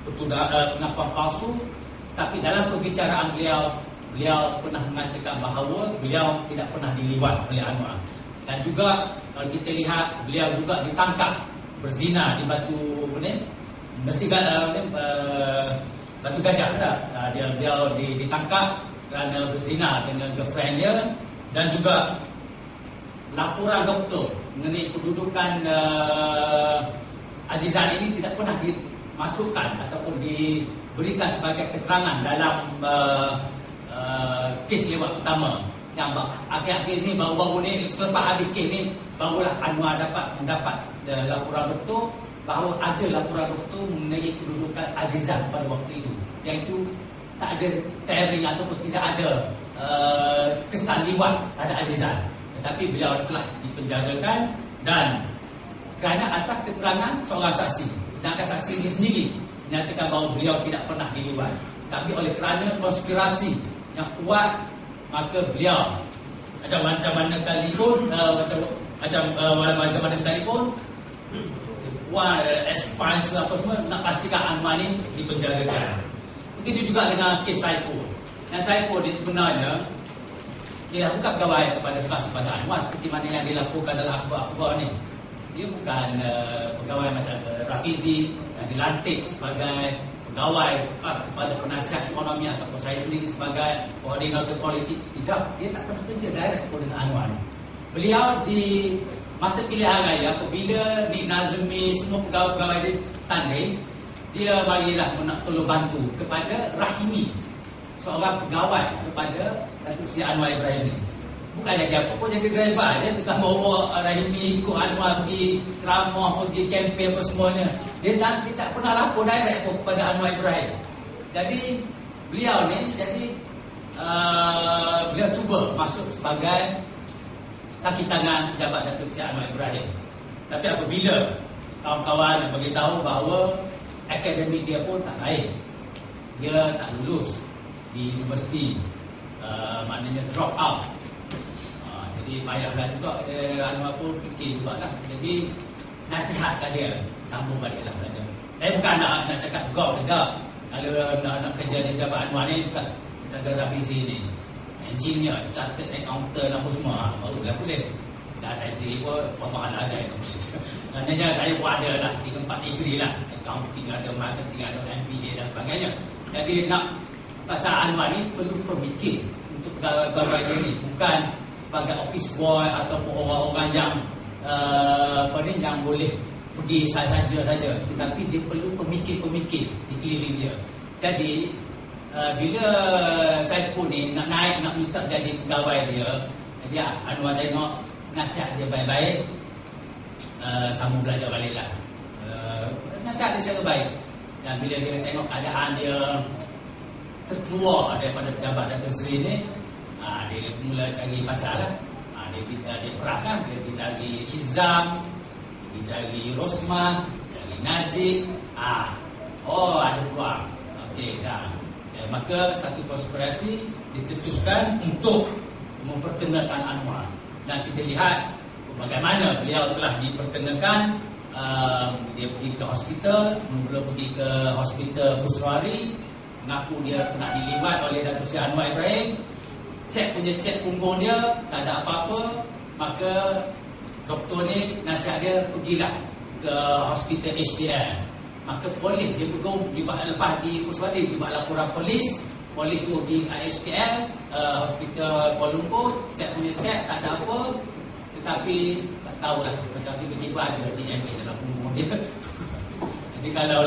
pengakuan palsu. Tapi dalam pembicaraan beliau pernah mengatakan bahawa beliau tidak pernah dilibat oleh Anwar. Dan juga kalau kita lihat beliau juga ditangkap berzina di Batu Batu Gajah tak? Dia ditangkap kerana berzina dengan girlfriend dia. Dan juga laporan doktor mengenai kedudukan Azizan ini tidak pernah dimasukkan ataupun diberikan sebagai keterangan dalam kes lewat pertama. Yang akhir-akhir ini, baru-baru ni, selepas habis kes ni, barulah Anwar mendapat laporan doktor bahawa ada laporan doktor mengenai kedudukan Azizan pada waktu itu. Iaitu tak ada tearing ataupun tidak ada kesan liwat terhadap Azizan. Tetapi beliau telah dipenjarakan dan kerana atas keterangan seorang saksi. Sedangkan saksi ini sendiri menyatakan bahawa beliau tidak pernah dilibat. Tetapi oleh kerana konspirasi yang kuat, maka beliau macam-mana sekalipun macam-mana sekalipun expanse apa semua nak pastikan Anwar ni dipenjarakan. Begitu juga dengan kes Saiful. Dan Saiful ni sebenarnya dia bukan pegawai khas kepada Anwar seperti mana yang dilaporkan dalam akhbar-akhbar ni. Dia bukan pegawai macam Rafizi yang dilantik sebagai pegawai khas kepada penasihat ekonomi ataupun saya sendiri sebagai koordinator politik. Tidak, dia tak pernah kerja direct dengan Anwar ni. Beliau di masa pilihan raya apabila Nik Nazmi semua pegawai-pegawai dia tanding, dia berilah nak tolong bantu kepada Rahimi, seorang pegawai kepada Datuk Seri Anwar Ibrahim ni. Bukan jadi apa pun, jadi driver. Dia tukang bawa Rahimi ikut Anwar pergi ceramah, pergi kempen apa semuanya. Dia tak pernah lapor direct kepada Anwar Ibrahim. Jadi beliau ni beliau cuba masuk sebagai kaki tangan pejabat Datuk Seri Anwar Ibrahim. Tapi apabila kawan-kawan beritahu bahawa akademik dia pun tak baik, dia tak lulus di universiti, maknanya drop out. Jadi payahlah juga Anwar pun fikir jugalah. Jadi nasihatkan dia sambung baliklah belajar. Saya bukan nak cakap gop tidak. Kalau nak kerja di Jabat Anwar ni, bukan macam Rafizi ni, engineer, chartered accountant apa semua, barulah boleh. Dan saya sendiri pun pahala ada itu. Maknanya saya pun ada lah 3-4 degree lah, accounting ada, marketing ada, MBA dan sebagainya. Jadi nak pasal Anwar ni perlu pemikir untuk pegawai-pegawai dia ni, bukan sebagai office boy ataupun orang-orang yang yang boleh pergi saja, tetapi dia perlu pemikir-pemikir di keliling dia. Jadi bila saya pun ni nak naik, nak minta jadi pegawai dia, Anwar tengok nasihat dia baik-baik, sambung belajar baliklah. Nasihat dia sangat baik. Dan bila dia tengok keadaan dia terkeluar daripada pejabat Datuk Seri ni, dia mula cari pasal lah. Dia Fras lah. Dia cari Izam, dia cari Rosmah, cari Najib. Ada peluang. Okey, dah. Maka satu konspirasi dicetuskan untuk memperkenalkan Anwar. Dan kita lihat bagaimana beliau telah diperkenalkan. Dia pergi ke hospital, belum pergi ke hospital Buswari, mengaku dia pernah dilibat oleh Datuk Seri Anwar Ibrahim. Cek punggung dia tak ada apa-apa, maka doktor ni nasihat dia pergilah ke hospital HTL. Maka polis dia lepas di Puswadi dia buat laporan polis suruh di HTL, hospital Kuala Lumpur, cek tak ada apa, tetapi tak tahulah macam tiba-tiba ada DNA dalam punggung dia. Jadi kalau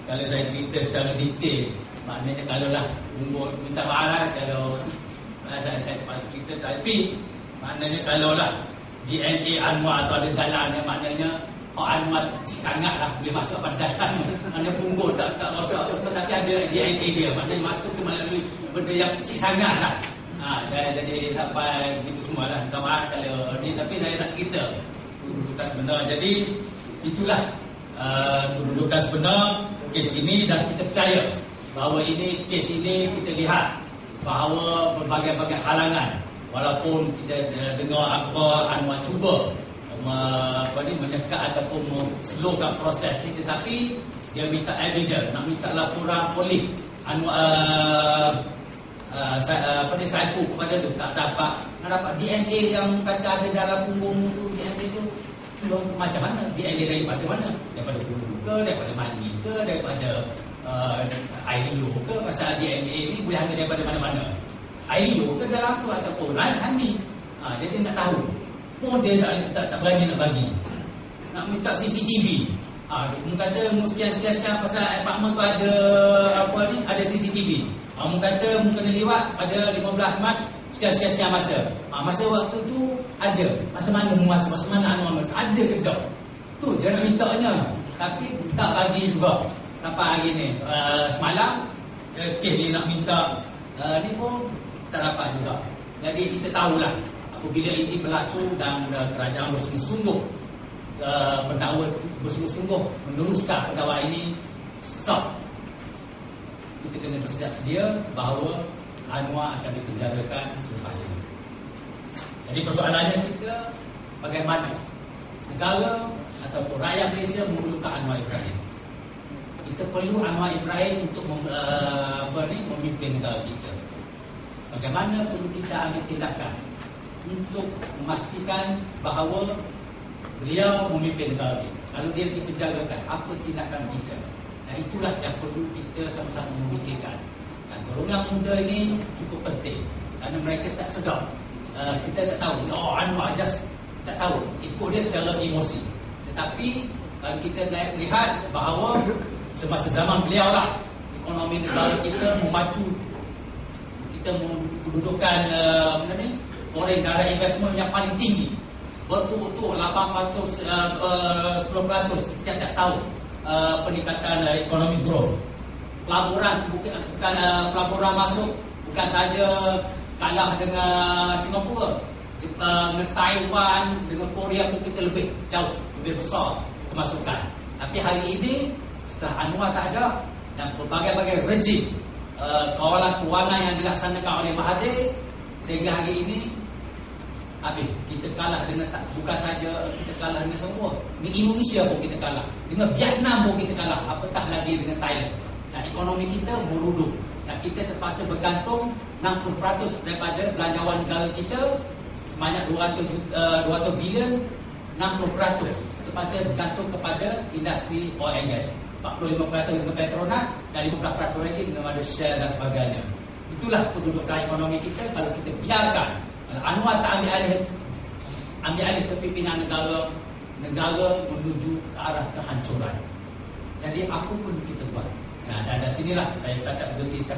saya cerita secara detail, maknanya kalaulah minta maaf lah kalau saya terpaksa cerita, tapi maknanya kalaulah DNA Anwar atau ada dalamnya, maknanya Anwar kecil sangat lah, boleh masuk pada dasar. Maknanya punggung tak masuk apa semua, tapi ada DNA dia, maknanya masuk ke melalui benda yang kecil sangat lah. Jadi sampai begitu semua lah. Minta maaf kalau ni, tapi saya nak cerita kedudukan sebenar. Jadi itulah kedudukan sebenar kes ini, dan kita percaya bahawa kes ini kita lihat bahawa berbagai-bagai halangan, walaupun kita dengar akhbar Anwar cuba menyekat ataupun slowkan proses ini, tetapi dia minta evidence, nak minta laporan polis Saifu kepada tu, tak dapat. Nak dapat DNA yang kata ada dalam punggung tu, DNA tu macam mana? DNA daripada mana? Daripada punggung ke, daripada mani ke, daripada air liur ke? Pasal DNA ni boleh ambil daripada mana-mana. Air liur ke dalam tu ataupun mani. Jadi nak tahu. Pun dia tak berani nak bagi. Nak minta CCTV. Dia kata sekian-sekian pasal apartment tu ada ada CCTV. Mu kata mu kena lewat pada 15 Mac sekian-sekian masa. Masa waktu tu ada. Masa mana mu masuk, masa mana masa ada ke tak? Tu je nak mintanya. Tapi tak bagi juga. Sampai hari ni semalam kes dia nak minta ni pun tak dapat juga. Jadi kita tahulah apabila ini berlaku dan kerajaan bersungguh-sungguh pendakwa bersungguh-sungguh meneruskan pendakwa ini sah, kita kena bersiap sedia bahawa Anwar akan dipenjarakan selepas ini. Jadi persoalannya kita, bagaimana negara ataupun rakyat Malaysia memerlukan Anwar Ibrahim. Kita perlu Anwar Ibrahim untuk memimpin negara kita. Bagaimana perlu kita ambil tindakan untuk memastikan bahawa beliau memimpin negara kita. Kalau dia dipenjarakan, apa tindakan kita? Dan itulah yang perlu kita sama-sama memikirkan. Dan golongan muda ini cukup penting kerana mereka tak sedar. Kita tak tahu, Anwar just tak tahu, ikut dia secara emosi. Tetapi kalau kita lihat bahawa semasa zaman beliau lah ekonomi negara kita memacu, kita mendudukan foreign direct investment yang paling tinggi, bertutur 800 10% tiap-tiap tahun peningkatan ekonomi growth. Pelaburan bukan pelaburan masuk bukan saja kalah dengan Singapura, dengan Taiwan, dengan Korea pun kita lebih jauh, lebih besar kemasukan. Tapi hari ini setelah Anwar tak ada dan berbagai-bagai rejim kawalan kewangan yang dilaksanakan oleh Mahathir, sehingga hari ini habis. Kita kalah dengan bukan saja kita kalah dengan semua, dengan Indonesia pun kita kalah, dengan Vietnam pun kita kalah, apatah lagi dengan Thailand. Dan ekonomi kita merudum dan kita terpaksa bergantung 60% daripada belanjawan negara kita sebanyak 200 bilion, 60% terpaksa bergantung kepada industri oil and gas, 45% dengan Petronas dan 15% lagi dengan ada share dan sebagainya. Itulah kedudukan ekonomi kita kalau kita biarkan. Kalau Anwar tak ambil alih kepimpinan negara menuju ke arah kehancuran. Jadi apa perlu kita buat? Nah, dari sinilah saya setakat berhenti.